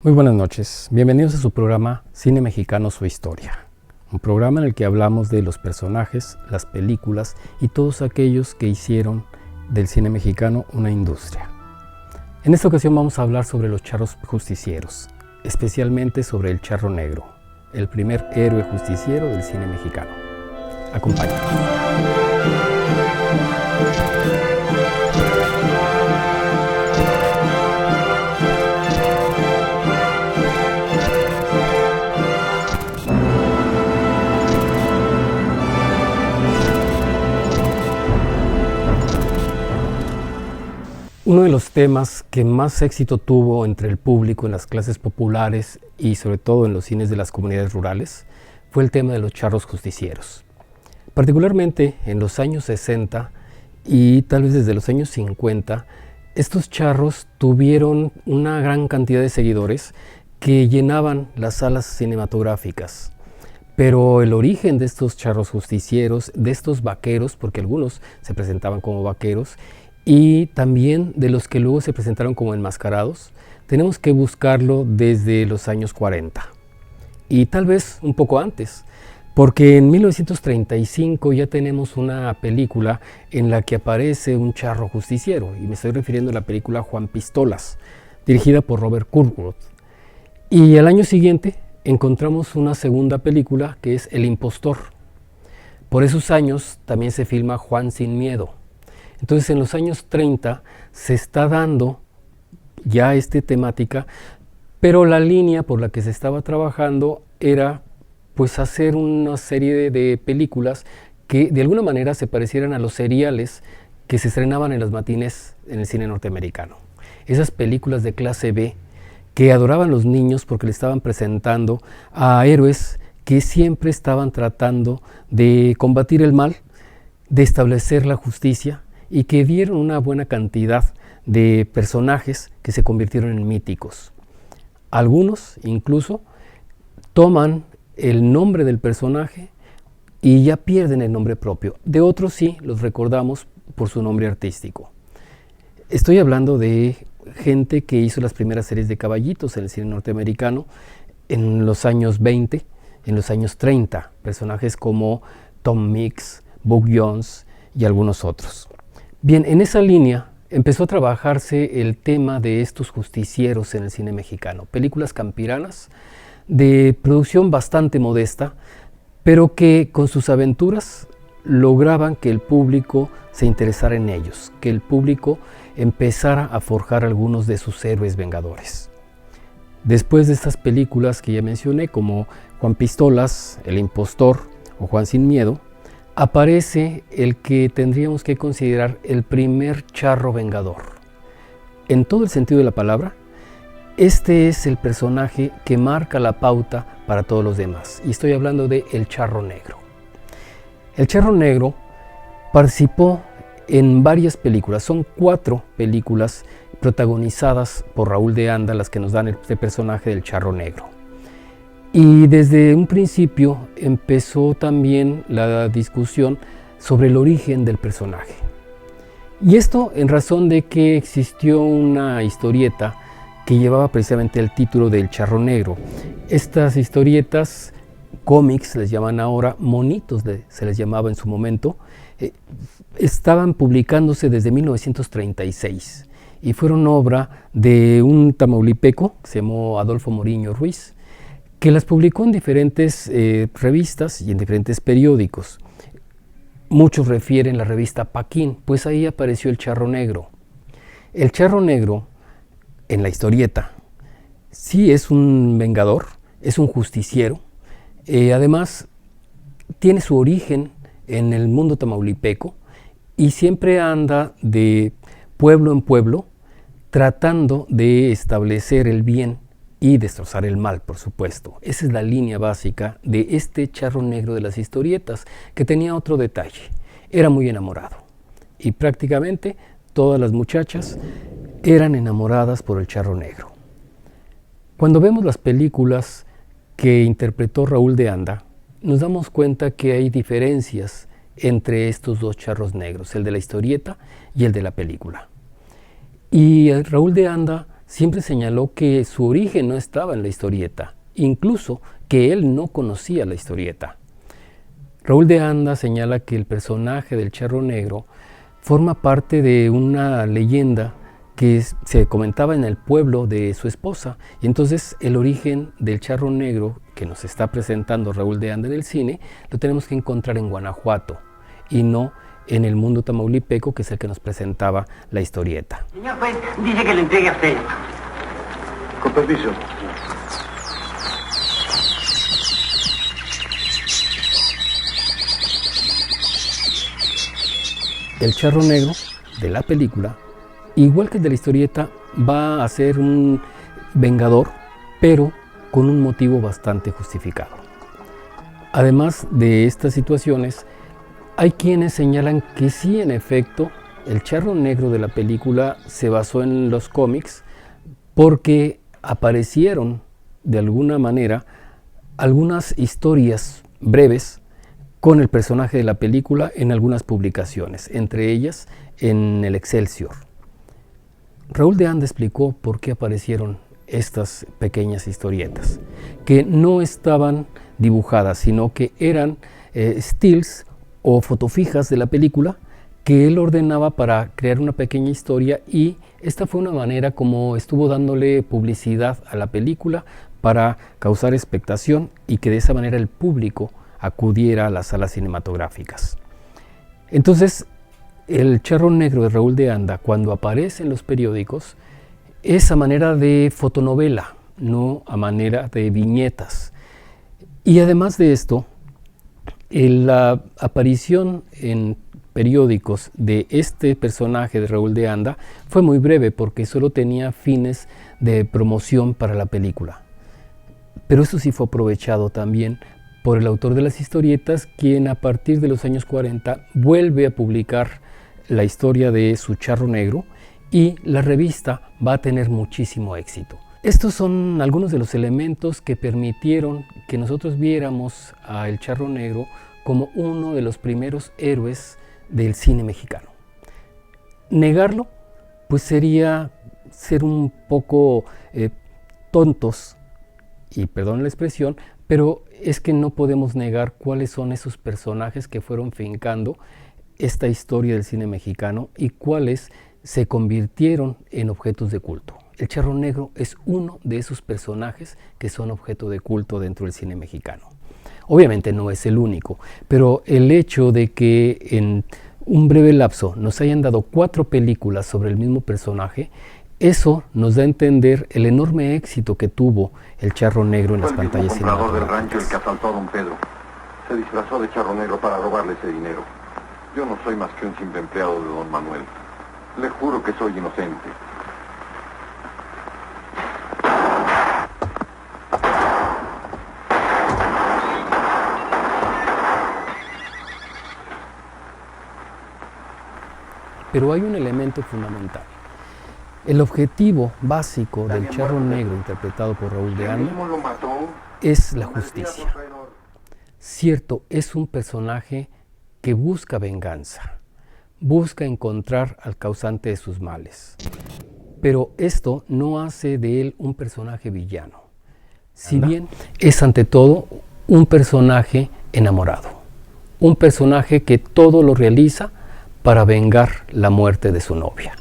Muy buenas noches, bienvenidos a su programa Cine Mexicano, su historia. Un programa en el que hablamos de los personajes, las películas y todos aquellos que hicieron del cine mexicano una industria. En esta ocasión vamos a hablar sobre los charros justicieros, especialmente sobre el Charro Negro, el primer héroe justiciero del cine mexicano. Acompáñanos. Uno de los temas que más éxito tuvo entre el público en las clases populares y sobre todo en los cines de las comunidades rurales fue el tema de los charros justicieros. Particularmente en los años 60 y tal vez desde los años 50, estos charros tuvieron una gran cantidad de seguidores que llenaban las salas cinematográficas. Pero el origen de estos charros justicieros, de estos vaqueros, porque algunos se presentaban como vaqueros, y también de los que luego se presentaron como enmascarados, tenemos que buscarlo desde los años 40 y tal vez un poco antes, porque en 1935 ya tenemos una película en la que aparece un charro justiciero, y me estoy refiriendo a la película Juan Pistolas, dirigida por Robert Kurtwood. Y al año siguiente encontramos una segunda película que es El Impostor. Por esos años también se filma Juan sin Miedo. Entonces en los años 30 se está dando ya esta temática, pero la línea por la que se estaba trabajando era pues hacer una serie de películas que de alguna manera se parecieran a los seriales que se estrenaban en las matines en el cine norteamericano. Esas películas de clase B que adoraban los niños porque le estaban presentando a héroes que siempre estaban tratando de combatir el mal, de establecer la justicia, y que dieron una buena cantidad de personajes que se convirtieron en míticos. Algunos incluso toman el nombre del personaje y ya pierden el nombre propio. De otros sí los recordamos por su nombre artístico. Estoy hablando de gente que hizo las primeras series de caballitos en el cine norteamericano en los años 20, en los años 30, personajes como Tom Mix, Buck Jones y algunos otros. Bien, en esa línea empezó a trabajarse el tema de estos justicieros en el cine mexicano, películas campiranas de producción bastante modesta, pero que con sus aventuras lograban que el público se interesara en ellos, que el público empezara a forjar algunos de sus héroes vengadores. Después de estas películas que ya mencioné, como Juan Pistolas, El Impostor o Juan sin Miedo, aparece el que tendríamos que considerar el primer charro vengador. En todo el sentido de la palabra, este es el personaje que marca la pauta para todos los demás, y estoy hablando de El Charro Negro. El Charro Negro participó en varias películas, son 4 películas protagonizadas por Raúl de Anda las que nos dan este personaje del Charro Negro. Y desde un principio empezó también la discusión sobre el origen del personaje. Y esto en razón de que existió una historieta que llevaba precisamente el título del Charro Negro. Estas historietas, cómics les llaman ahora, monitos se les llamaba en su momento, estaban publicándose desde 1936 y fueron obra de un tamaulipeco que se llamó Adolfo Moriño Ruiz, que las publicó en diferentes revistas y en diferentes periódicos. Muchos refieren la revista Paquín, pues ahí apareció el Charro Negro. El Charro Negro, en la historieta, sí es un vengador, es un justiciero. Además, tiene su origen en el mundo tamaulipeco y siempre anda de pueblo en pueblo tratando de establecer el bien y destrozar el mal, por supuesto. Esa es la línea básica de este Charro Negro de las historietas, que tenía otro detalle. Era muy enamorado y prácticamente todas las muchachas eran enamoradas por el Charro Negro. Cuando vemos las películas que interpretó Raúl de Anda, nos damos cuenta que hay diferencias entre estos dos charros negros, el de la historieta y el de la película. Y Raúl de Anda siempre señaló que su origen no estaba en la historieta, incluso que él no conocía la historieta. Raúl de Anda señala que el personaje del Charro Negro forma parte de una leyenda que se comentaba en el pueblo de su esposa, y entonces el origen del Charro Negro que nos está presentando Raúl de Anda en el cine lo tenemos que encontrar en Guanajuato y no en el mundo tamaulipeco, que es el que nos presentaba la historieta. Señor juez, dice que le entregue a usted. Con permiso. El Charro Negro de la película, igual que el de la historieta, va a ser un vengador, pero con un motivo bastante justificado. Además de estas situaciones, hay quienes señalan que sí, en efecto, el Charro Negro de la película se basó en los cómics porque aparecieron de alguna manera algunas historias breves con el personaje de la película en algunas publicaciones, entre ellas en el Excelsior. Raúl de Anda explicó por qué aparecieron estas pequeñas historietas, que no estaban dibujadas, sino que eran stills o fotofijas de la película que él ordenaba para crear una pequeña historia, y esta fue una manera como estuvo dándole publicidad a la película para causar expectación y que de esa manera el público acudiera a las salas cinematográficas. Entonces, el Charro Negro de Raúl de Anda, cuando aparece en los periódicos, es a manera de fotonovela, no a manera de viñetas. Y además de esto, la aparición en periódicos de este personaje de Raúl de Anda fue muy breve, porque solo tenía fines de promoción para la película. Pero eso sí fue aprovechado también por el autor de las historietas, quien a partir de los años 40 vuelve a publicar la historia de su Charro Negro, y la revista va a tener muchísimo éxito. Estos son algunos de los elementos que permitieron que nosotros viéramos a el Charro Negro como uno de los primeros héroes del cine mexicano. Negarlo, pues sería ser un poco tontos, y perdón la expresión, pero es que no podemos negar cuáles son esos personajes que fueron fincando esta historia del cine mexicano y cuáles se convirtieron en objetos de culto. El Charro Negro es uno de esos personajes que son objeto de culto dentro del cine mexicano. Obviamente no es el único, pero el hecho de que en un breve lapso nos hayan dado 4 películas sobre el mismo personaje, eso nos da a entender el enorme éxito que tuvo el Charro Negro en las pantallas cinematográficas. El comprador del rancho el que asaltó a don Pedro se disfrazó de Charro Negro para robarle ese dinero. Yo no soy más que un simple empleado de don Manuel. Le juro que soy inocente. Pero hay un elemento fundamental. El objetivo básico del Charro Negro, interpretado por Raúl de Anda, es la justicia. Cierto, es un personaje que busca venganza, busca encontrar al causante de sus males. Pero esto no hace de él un personaje villano. Si bien es ante todo un personaje enamorado, un personaje que todo lo realiza para vengar la muerte de su novia.